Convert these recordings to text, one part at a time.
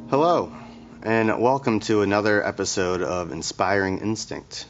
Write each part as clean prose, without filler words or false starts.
Hello, and welcome to another episode of Inspiring Instinct.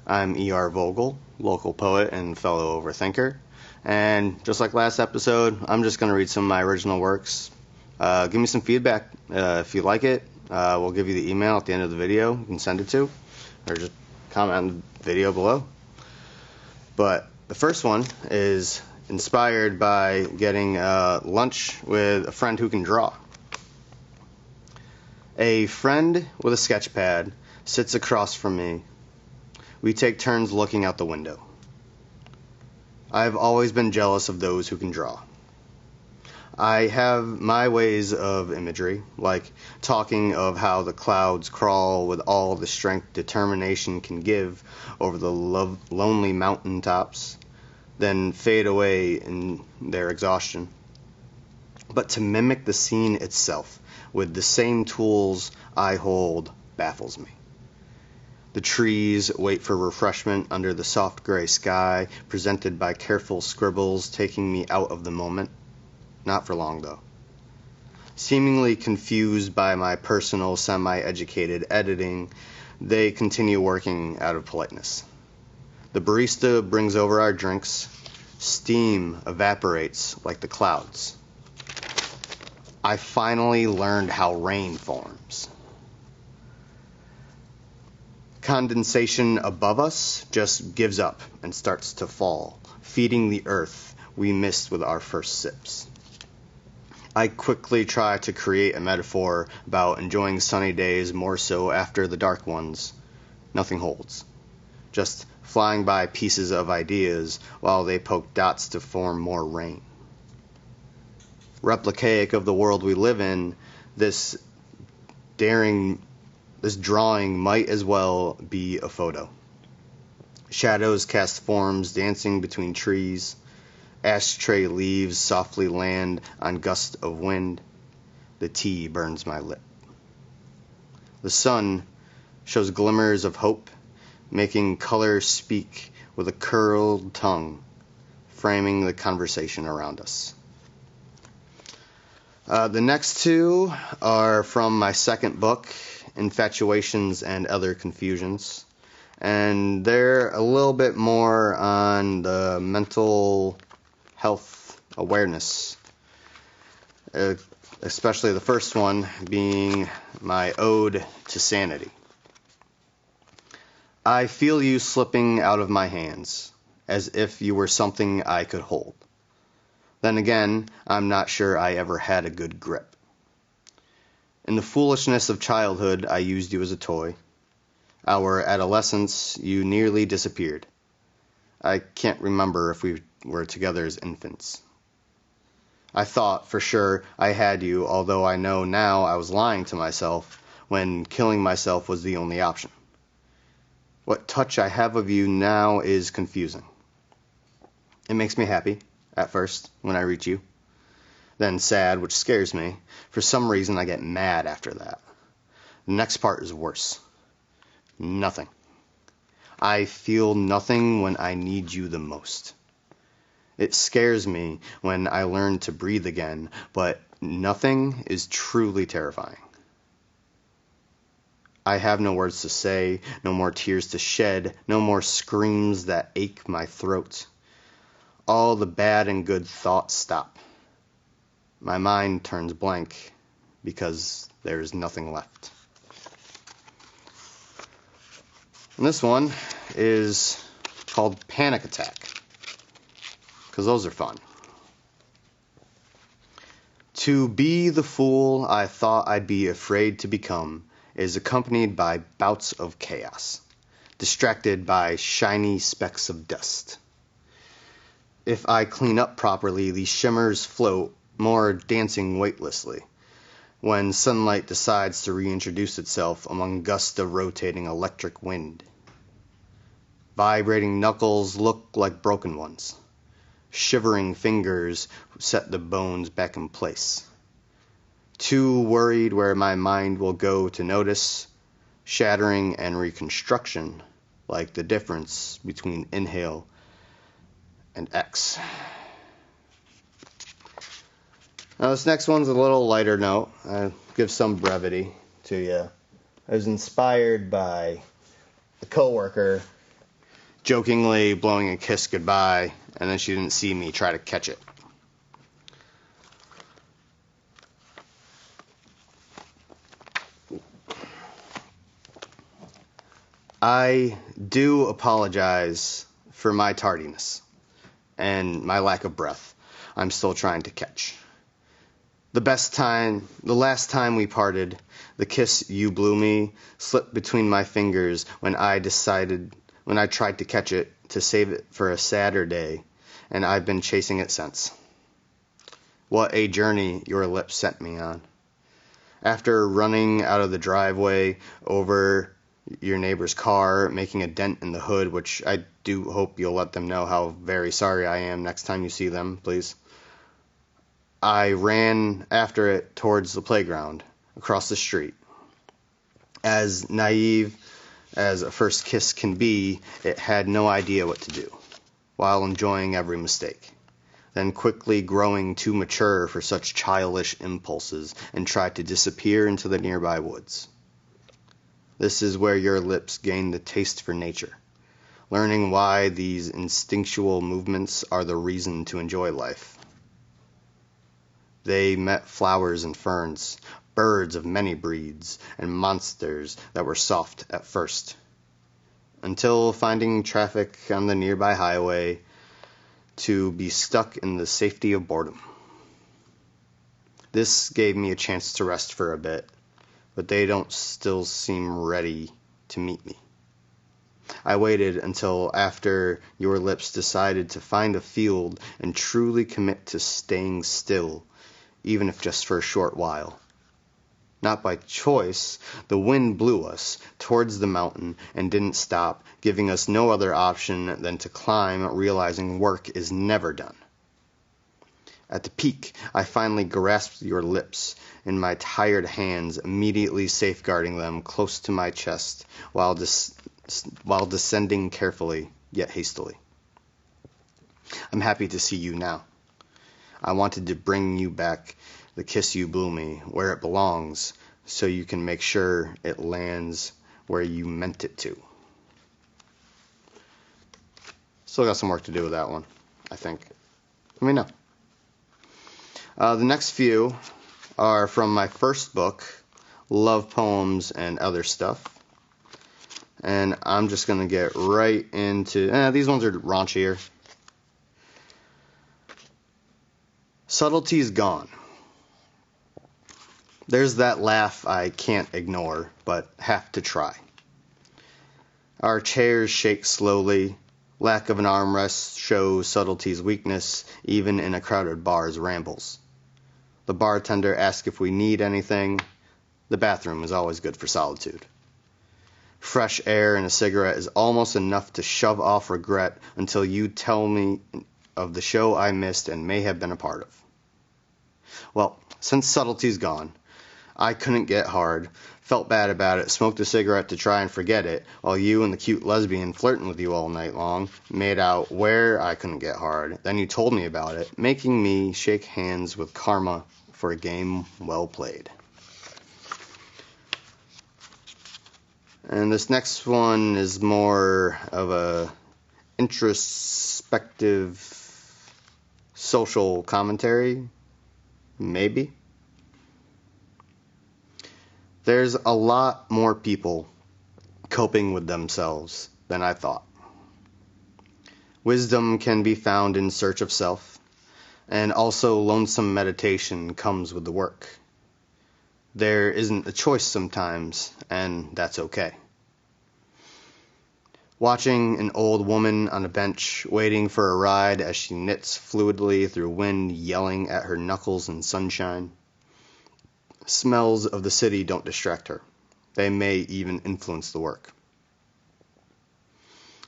I'm E.R. Vogel, local poet and fellow overthinker, and just like last episode, I'm just going to read some of my original works. Give me some feedback if you like it. We'll give you the email at the end of the video you can send it to, or just comment on the video below. But the first one is inspired by getting lunch with a friend who can draw. A friend with a sketch pad sits across from me. We take turns looking out the window. I've always been jealous of those who can draw. I have my ways of imagery, like talking of how the clouds crawl with all the strength determination can give over the lonely mountain tops, then fade away in their exhaustion. But to mimic the scene itself with the same tools I hold baffles me. The trees wait for refreshment under the soft gray sky, presented by careful scribbles taking me out of the moment. Not for long, though. Seemingly confused by my personal, semi-educated editing, they continue working out of politeness. The barista brings over our drinks. Steam evaporates like the clouds. I finally learned how rain forms. Condensation above us just gives up and starts to fall, feeding the earth we missed with our first sips. I quickly try to create a metaphor about enjoying sunny days more so after the dark ones. Nothing holds. Just flying by pieces of ideas while they poke dots to form more rain. Replicaic of the world we live in, this drawing might as well be a photo. Shadows cast forms dancing between trees. Ashtray leaves softly land on gust of wind. The tea burns my lip. The sun shows glimmers of hope, making color speak with a curled tongue, framing the conversation around us. The next two are from my second book, Infatuations and Other Confusions, and they're a little bit more on the mental health awareness, especially the first one being my ode to sanity. I feel you slipping out of my hands, as if you were something I could hold. Then again, I'm not sure I ever had a good grip. In the foolishness of childhood, I used you as a toy. Our adolescence, you nearly disappeared. I can't remember if we were together as infants. I thought for sure I had you, although I know now I was lying to myself when killing myself was the only option. What touch I have of you now is confusing. It makes me happy. At first, when I reach you. Then sad, which scares me. For some reason, I get mad after that. The next part is worse. Nothing. I feel nothing when I need you the most. It scares me when I learn to breathe again, but nothing is truly terrifying. I have no words to say, no more tears to shed, no more screams that ache my throat. All the bad and good thoughts stop. My mind turns blank because there is nothing left. And this one is called Panic Attack, because those are fun. To be the fool I thought I'd be afraid to become is accompanied by bouts of chaos, distracted by shiny specks of dust. If I clean up properly, these shimmers float, more dancing weightlessly, when sunlight decides to reintroduce itself among gusts of rotating electric wind. Vibrating knuckles look like broken ones. Shivering fingers set the bones back in place. Too worried where my mind will go to notice, shattering and reconstruction, like the difference between inhale and X. Now this next one's a little lighter note. I'll give some brevity to you. I was inspired by a coworker jokingly blowing a kiss goodbye, and then she didn't see me try to catch it. I do apologize for my tardiness and my lack of breath. I'm still trying to catch. The last time we parted, the kiss you blew me slipped between my fingers when I tried to catch it to save it for a sadder day, and I've been chasing it since. What a journey your lips sent me on. After running out of the driveway over your neighbor's car, making a dent in the hood, which I do hope you'll let them know how very sorry I am next time you see them, please. I ran after it towards the playground across the street. As naive as a first kiss can be, it had no idea what to do, while enjoying every mistake, then quickly growing too mature for such childish impulses and tried to disappear into the nearby woods. This is where your lips gain the taste for nature, learning why these instinctual movements are the reason to enjoy life. They met flowers and ferns, birds of many breeds, and monsters that were soft at first, until finding traffic on the nearby highway to be stuck in the safety of boredom. This gave me a chance to rest for a bit, but they don't still seem ready to meet me. I waited until after your lips decided to find a field and truly commit to staying still, even if just for a short while. Not by choice, the wind blew us towards the mountain and didn't stop, giving us no other option than to climb, realizing work is never done. At the peak, I finally grasped your lips in my tired hands, immediately safeguarding them close to my chest while descending carefully, yet hastily. I'm happy to see you now. I wanted to bring you back the kiss you blew me, where it belongs, so you can make sure it lands where you meant it to. Still got some work to do with that one, I think. Let me know. The next few are from my first book, Love Poems and Other Stuff. And I'm just going to get right into... these ones are raunchier. Subtlety's gone. There's that laugh I can't ignore, but have to try. Our chairs shake slowly. Lack of an armrest shows subtlety's weakness, even in a crowded bar's rambles. The bartender asks if we need anything. The bathroom is always good for solitude. Fresh air and a cigarette is almost enough to shove off regret until you tell me of the show I missed and may have been a part of. Well, since subtlety's gone, I couldn't get hard, felt bad about it, smoked a cigarette to try and forget it, while you and the cute lesbian flirting with you all night long made out where I couldn't get hard. Then you told me about it, making me shake hands with karma for a game well played. And this next one is more of a introspective social commentary, maybe. There's a lot more people coping with themselves than I thought. Wisdom can be found in search of self, and also lonesome meditation comes with the work. There isn't a choice sometimes, and that's okay. Watching an old woman on a bench waiting for a ride as she knits fluidly through wind, yelling at her knuckles in sunshine. Smells of the city don't distract her. They may even influence the work.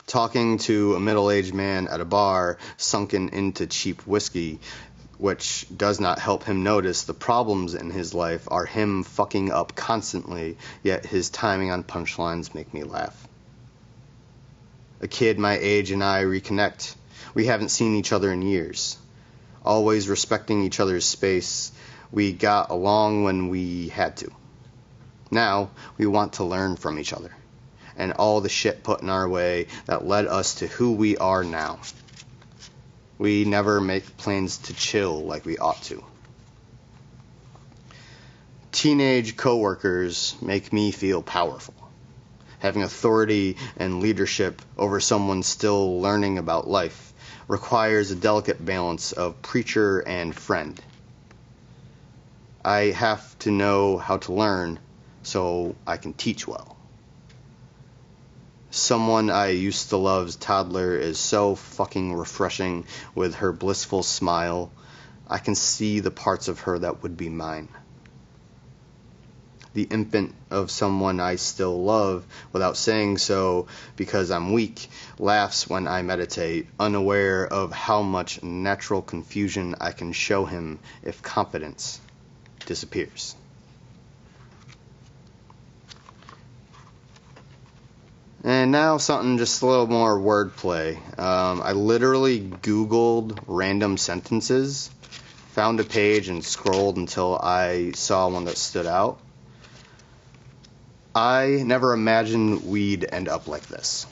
Talking to a middle-aged man at a bar sunken into cheap whiskey, which does not help him notice the problems in his life are him fucking up constantly, yet his timing on punchlines make me laugh. A kid my age and I reconnect. We haven't seen each other in years. always respecting each other's space. We got along when we had to. Now, we want to learn from each other and all the shit put in our way that led us to who we are now. We never make plans to chill like we ought to. Teenage coworkers make me feel powerful. Having authority and leadership over someone still learning about life requires a delicate balance of preacher and friend. I have to know how to learn so I can teach well. Someone I used to love's toddler is so fucking refreshing with her blissful smile. I can see the parts of her that would be mine. The infant of someone I still love without saying so because I'm weak laughs when I meditate, unaware of how much natural confusion I can show him if confidence disappears. And now something just a little more wordplay. I literally Googled random sentences, found a page and scrolled until I saw one that stood out. I never imagined we'd end up like this.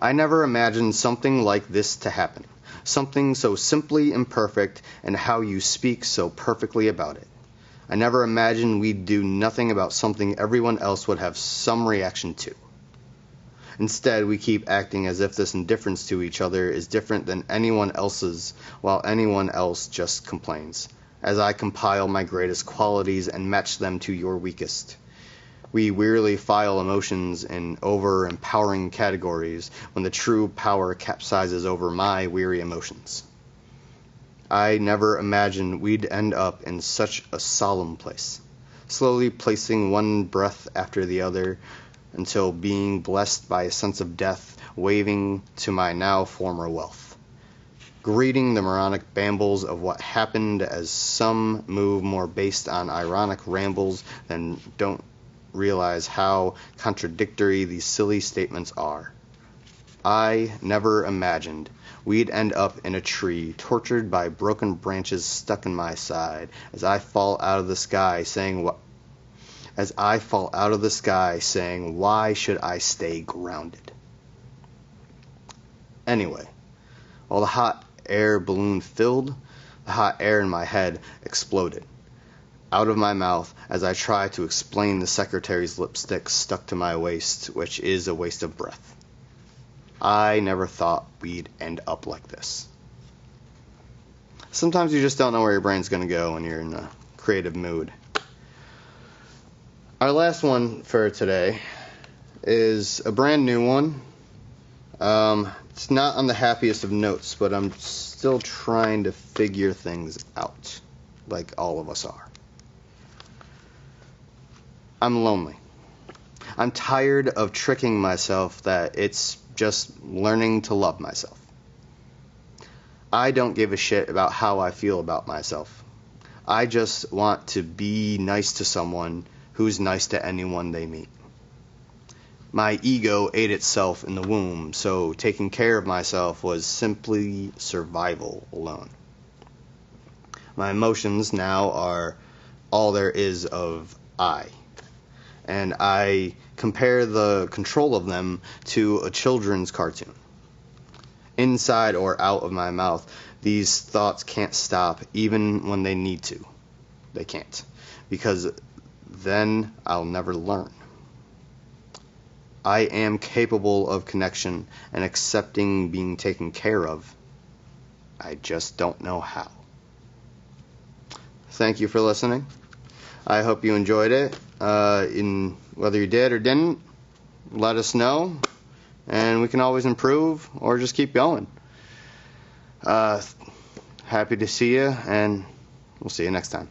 I never imagined something like this to happen. Something so simply imperfect and how you speak so perfectly about it. I never imagined we'd do nothing about something everyone else would have some reaction to. Instead, we keep acting as if this indifference to each other is different than anyone else's, while anyone else just complains. As I compile my greatest qualities and match them to your weakest. We wearily file emotions in over-empowering categories when the true power capsizes over my weary emotions. I never imagined we'd end up in such a solemn place, slowly placing one breath after the other until being blessed by a sense of death waving to my now former wealth. Greeting the moronic bambles of what happened as some move more based on ironic rambles than don't realize how contradictory these silly statements are. I never imagined we'd end up in a tree, tortured by broken branches stuck in my side, as I fall out of the sky saying, why should I stay grounded? Anyway, while the hot air balloon filled, the hot air in my head exploded out of my mouth as I try to explain the secretary's lipstick stuck to my waist, which is a waste of breath. I never thought we'd end up like this. Sometimes you just don't know where your brain's going to go when you're in a creative mood. Our last one for today is a brand new one. It's not on the happiest of notes, but I'm still trying to figure things out, like all of us are. I'm lonely. I'm tired of tricking myself that it's just learning to love myself. I don't give a shit about how I feel about myself. I just want to be nice to someone who's nice to anyone they meet. My ego ate itself in the womb, so taking care of myself was simply survival alone. My emotions now are all there is of I, and I compare the control of them to a children's cartoon. Inside or out of my mouth, these thoughts can't stop even when they need to. They can't, because then I'll never learn. I am capable of connection and accepting being taken care of. I just don't know how. Thank you for listening. I hope you enjoyed it. Whether you did or didn't, let us know, and we can always improve or just keep going. Happy to see you, and we'll see you next time.